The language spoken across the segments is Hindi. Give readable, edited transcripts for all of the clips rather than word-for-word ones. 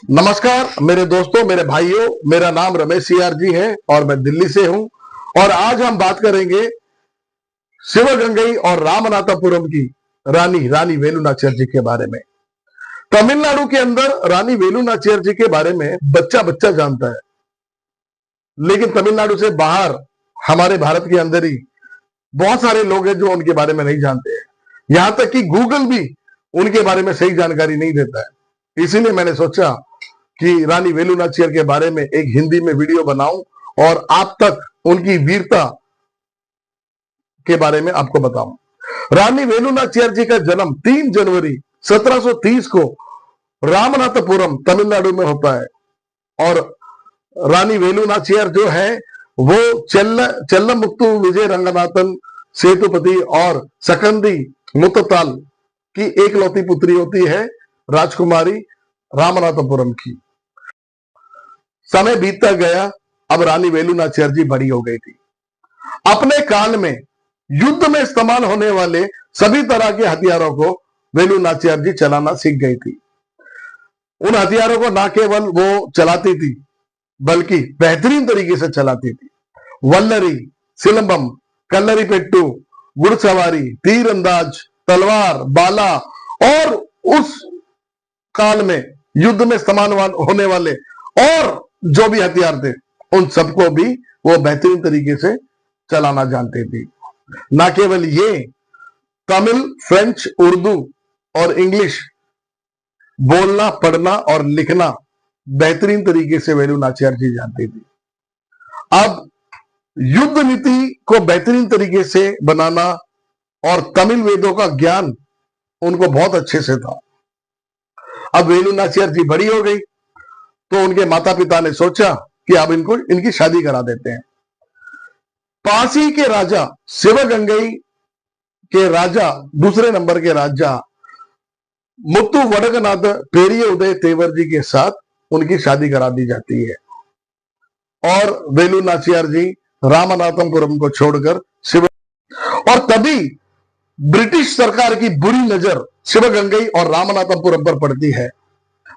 नमस्कार मेरे दोस्तों, मेरे भाइयों, मेरा नाम रमेश सीआर जी है और मैं दिल्ली से हूं। और आज हम बात करेंगे शिवगंगई और रामनाथपुरम की रानी वेलु नाचियार जी के बारे में। तमिलनाडु के अंदर रानी वेलु नाचियार जी के बारे में बच्चा बच्चा जानता है, लेकिन तमिलनाडु से बाहर हमारे भारत के अंदर ही बहुत सारे लोग हैं जो उनके बारे में नहीं जानते हैं। यहां तक कि गूगल भी उनके बारे में सही जानकारी नहीं देता है। इसीलिए मैंने सोचा कि रानी वेलु नाचियार के बारे में एक हिंदी में वीडियो बनाऊं और आप तक उनकी वीरता के बारे में आपको बताऊं। रानी वेलु नाचियार जी का जन्म 3 जनवरी 1730 को रामनाथपुरम तमिलनाडु में होता है। और रानी वेलु नाचियार जो है वो चेल्लमुत्तु विजय रंगनाथन सेतुपति और सकंदी मुत्ताल की एकलौती पुत्री होती है, राजकुमारी रामनाथपुरम की। समय बीतता गया, अब रानी वेलु नाचियार जी बड़ी हो गई थी। अपने काल में युद्ध में इस्तेमाल होने वाले सभी तरह के हथियारों को वेलु नाचियार जी चलाना सीख गई थी। उन हथियारों को न केवल वो चलाती थी बल्कि बेहतरीन तरीके से चलाती थी। वल्लरी, सिलंबम, कल्लरी पेट्टू, घुड़सवारी, तीरंदाज, तलवार, बाला और उस काल में युद्ध में इस्तेमाल होने वाले और जो भी हथियार थे उन सबको भी वो बेहतरीन तरीके से चलाना जानते थे। ना केवल ये, तमिल, फ्रेंच, उर्दू और इंग्लिश बोलना, पढ़ना और लिखना बेहतरीन तरीके से वेलु नाचियार जी जानती थी। अब युद्ध नीति को बेहतरीन तरीके से बनाना और तमिल वेदों का ज्ञान उनको बहुत अच्छे से था। अब वेलु नाचियार जी बड़ी हो गई तो उनके माता पिता ने सोचा कि अब इनकी शादी करा देते हैं। पासी के राजा शिवगंगई के राजा, दूसरे नंबर के राजा मुत्तु वडगनाथ पेरिये उदय तेवर जी के साथ उनकी शादी करा दी जाती है और वेलु नाचियार जी रामनाथपुरम को छोड़कर शिव और तभी ब्रिटिश सरकार की बुरी नजर शिवगंगई और रामनाथपुरम पर पड़ती है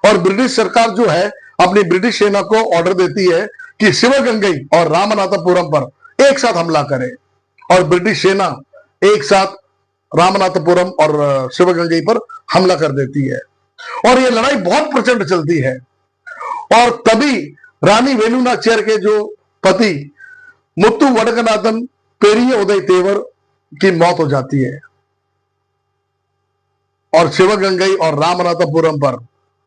और ब्रिटिश सरकार जो है अपनी ब्रिटिश सेना को ऑर्डर देती है कि शिवगंगई और रामनाथपुरम पर एक साथ हमला करे। और ब्रिटिश सेना एक साथ रामनाथपुरम और शिवगंगई पर हमला कर देती है और यह लड़ाई बहुत प्रचंड चलती है। और तभी रानी वेलु नाचियार के जो पति मुत्तु वडगनाथन पेरिये उदय तेवर की मौत हो जाती है और शिवगंगई और रामनाथपुरम पर